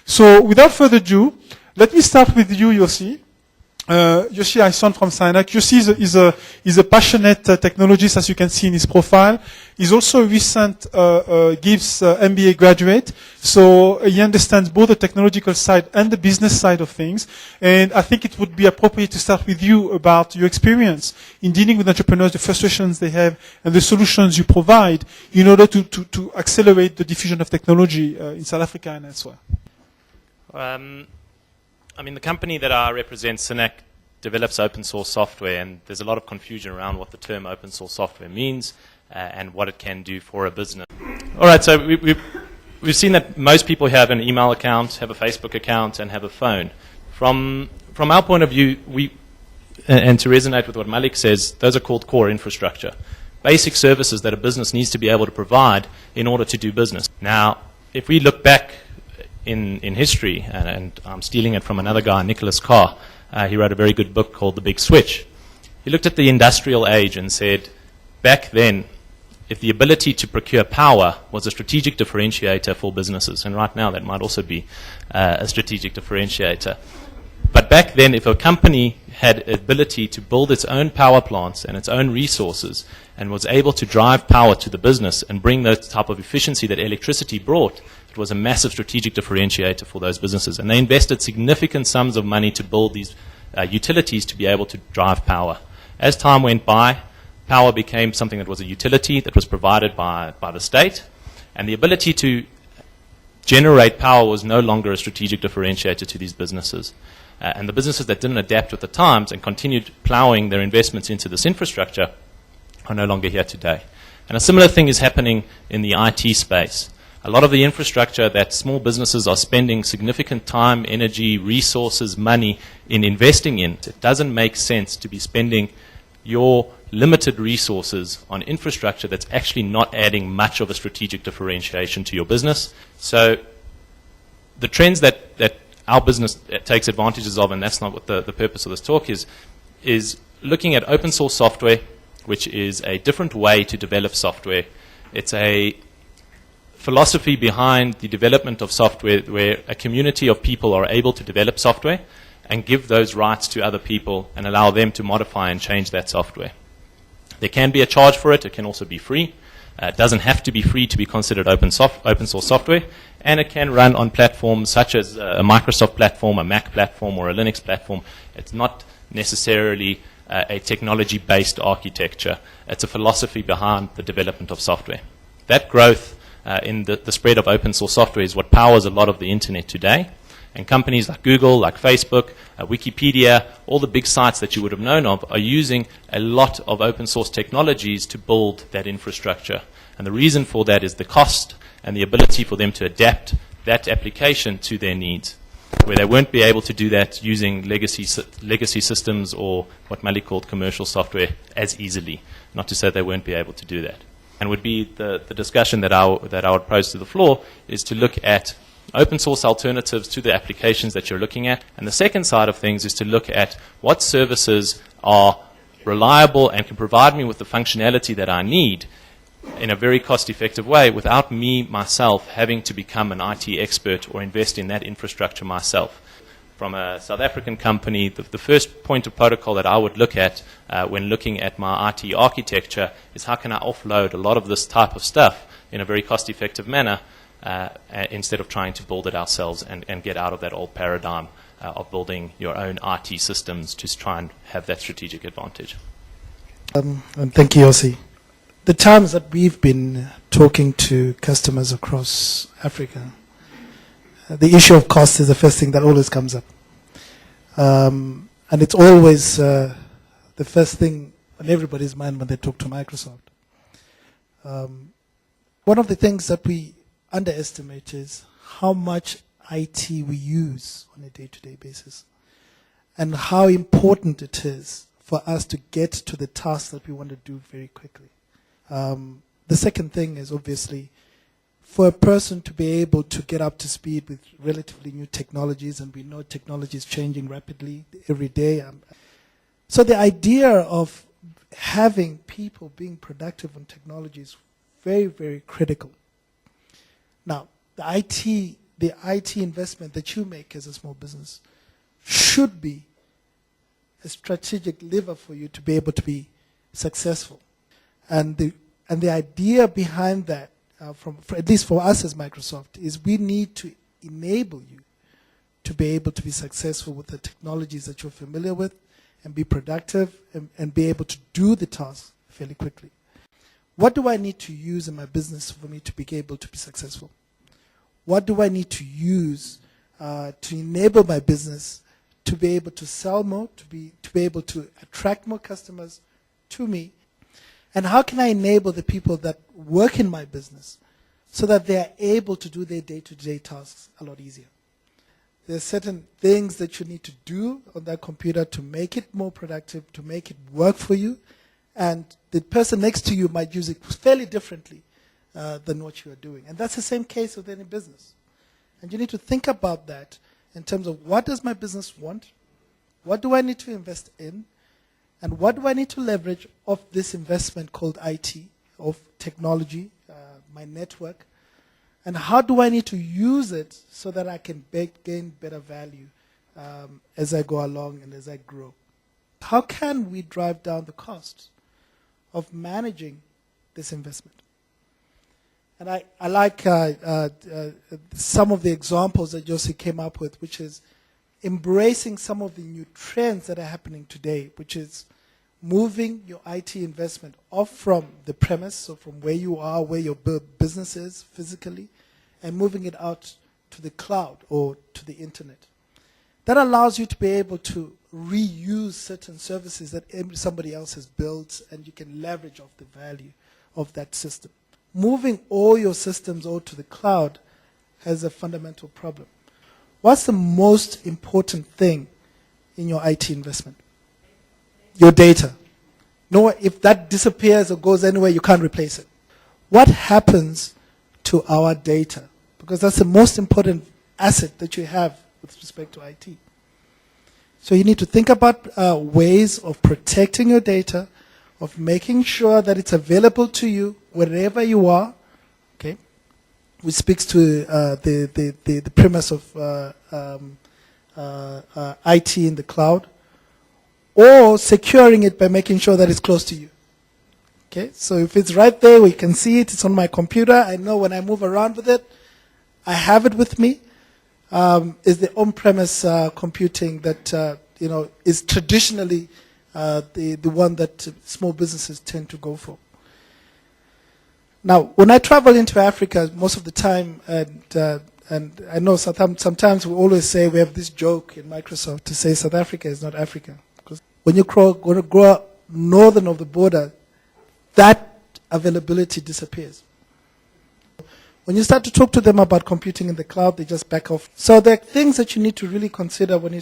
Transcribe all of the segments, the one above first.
So without further ado, let me start with you, YOSSI. YOSSI HASSON from SYNAQ. YOSSI is a passionate technologist, as you can see in his profile. He's also a recent GIVES MBA graduate, so he understands both the technological side and the business side of things. And I think it would be appropriate to start with you about your experience in dealing with entrepreneurs, the frustrations they have, and the solutions you provide in order to accelerate the diffusion of technology in South Africa and elsewhere. I mean, the company that I represent, SYNAQ, develops open source software, and there's a lot of confusion around what the term open source software means and what it can do for a business. All right, so we've seen that most people have an email account, have a Facebook account, and have a phone. From our point of view, and to resonate with what Malik says, those are called core infrastructure. Basic services that a business needs to be able to provide in order to do business. Now, if we look back in history, and I'm stealing it from another guy, Nicholas Carr. He wrote a very good book called The Big Switch. He looked at the industrial age and said, back then, if the ability to procure power was a strategic differentiator for businesses, and right now that might also be a strategic differentiator. But back then, if a company had ability to build its own power plants and its own resources and was able to drive power to the business and bring the type of efficiency that electricity brought, it was a massive strategic differentiator for those businesses. And they invested significant sums of money to build these utilities to be able to drive power. As time went by, power became something that was a utility that was provided by the state, and the ability to generate power was no longer a strategic differentiator to these businesses. And the businesses that didn't adapt with the times and continued plowing their investments into this infrastructure are no longer here today. And a similar thing is happening in the IT space. A lot of the infrastructure that small businesses are spending significant time, energy, resources, money in investing in, it doesn't make sense to be spending your limited resources on infrastructure that's actually not adding much of a strategic differentiation to your business. So the trends that our business takes advantages of, and that's not what the purpose of this talk is looking at open source software, which is a different way to develop software. It's a philosophy behind the development of software where a community of people are able to develop software and give those rights to other people and allow them to modify and change that software. There can be a charge for it. It can also be free. It doesn't have to be free to be considered open source software, and it can run on platforms such as a Microsoft platform, a Mac platform, or a Linux platform. It's not necessarily a technology-based architecture. It's a philosophy behind the development of software. That growth in the spread of open source software is what powers a lot of the internet today. And companies like Google, like Facebook, Wikipedia, all the big sites that you would have known of are using a lot of open source technologies to build that infrastructure. And the reason for that is the cost and the ability for them to adapt that application to their needs, where they won't be able to do that using legacy systems or what Malik called commercial software as easily. Not to say they won't be able to do that. And would be the discussion that I would pose to the floor is to look at open source alternatives to the applications that you're looking at. And the second side of things is to look at what services are reliable and can provide me with the functionality that I need in a very cost-effective way without me, myself, having to become an IT expert or invest in that infrastructure myself. From a South African company, the first point of protocol that I would look at when looking at my IT architecture is how can I offload a lot of this type of stuff in a very cost-effective manner instead of trying to build it ourselves and get out of that old paradigm of building your own IT systems to try and have that strategic advantage. And thank you, YOSSI. The times that we've been talking to customers across Africa, the issue of cost is the first thing that always comes up. And it's always the first thing on everybody's mind when they talk to Microsoft. One of the things that we underestimate is how much IT we use on a day-to-day basis and how important it is for us to get to the tasks that we want to do very quickly. The second thing is obviously for a person to be able to get up to speed with relatively new technologies, and we know technology is changing rapidly every day. So the idea of having people being productive on technology is very, very critical. Now, the IT the IT investment that you make as a small business should be a strategic lever for you to be able to be successful. And the idea behind that, at least for us as Microsoft, is we need to enable you to be able to be successful with the technologies that you're familiar with and be productive and be able to do the task fairly quickly. What do I need to use in my business for me to be able to be successful? What do I need to use to enable my business to be able to sell more, to be able to attract more customers to me? And how can I enable the people that work in my business so that they are able to do their day-to-day tasks a lot easier? There are certain things that you need to do on that computer to make it more productive, to make it work for you, and the person next to you might use it fairly differently than what you are doing. And that's the same case with any business. And you need to think about that in terms of, what does my business want? What do I need to invest in? And what do I need to leverage of this investment called IT, of technology, my network? And how do I need to use it so that I can gain better value as I go along and as I grow? How can we drive down the costs of managing this investment? And I like some of the examples that YOSSI came up with, which is embracing some of the new trends that are happening today, which is moving your IT investment off from the premise, so from where you are, where your business is physically, and moving it out to the cloud or to the internet. That allows you to be able to reuse certain services that somebody else has built, and you can leverage off the value of that system. Moving all your systems all to the cloud has a fundamental problem. What's the most important thing in your IT investment? Your data. No, if that disappears or goes anywhere, you can't replace it. What happens to our data? Because that's the most important asset that you have with respect to IT. So you need to think about ways of protecting your data, of making sure that it's available to you wherever you are, okay? Which speaks to the premise of IT in the cloud, or securing it by making sure that it's close to you. Okay, so if it's right there, we can see it, it's on my computer, I know when I move around with it, I have it with me. Is the on-premise computing that is traditionally the one that small businesses tend to go for. Now, when I travel into Africa, most of the time, and I know sometimes we always say, we have this joke in Microsoft to say South Africa is not Africa. Because when you grow up northern of the border, that availability disappears. When you start to talk to them about computing in the cloud, they just back off. So there are things that you need to really consider when you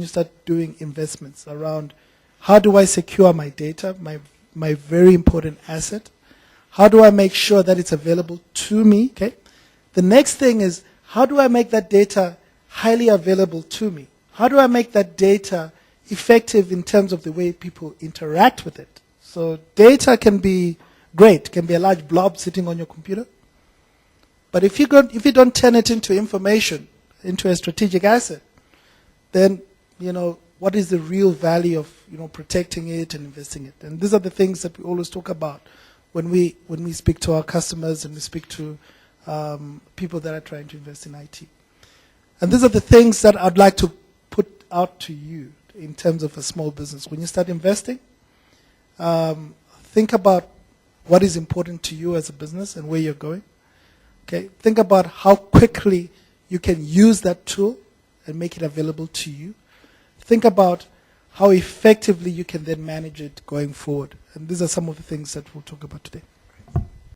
start doing investments around, how do I secure my data, my very important asset? How do I make sure that it's available to me? Okay. The next thing is, how do I make that data highly available to me? How do I make that data effective in terms of the way people interact with it? So data can be great, can be a large blob sitting on your computer. But if you don't turn it into information, into a strategic asset, then, what is the real value of, protecting it and investing it? And these are the things that we always talk about when we speak to our customers and we speak to people that are trying to invest in IT. And these are the things that I'd like to put out to you in terms of a small business. When you start investing, think about what is important to you as a business and where you're going. Okay, think about how quickly you can use that tool and make it available to you. Think about how effectively you can then manage it going forward. And these are some of the things that we'll talk about today.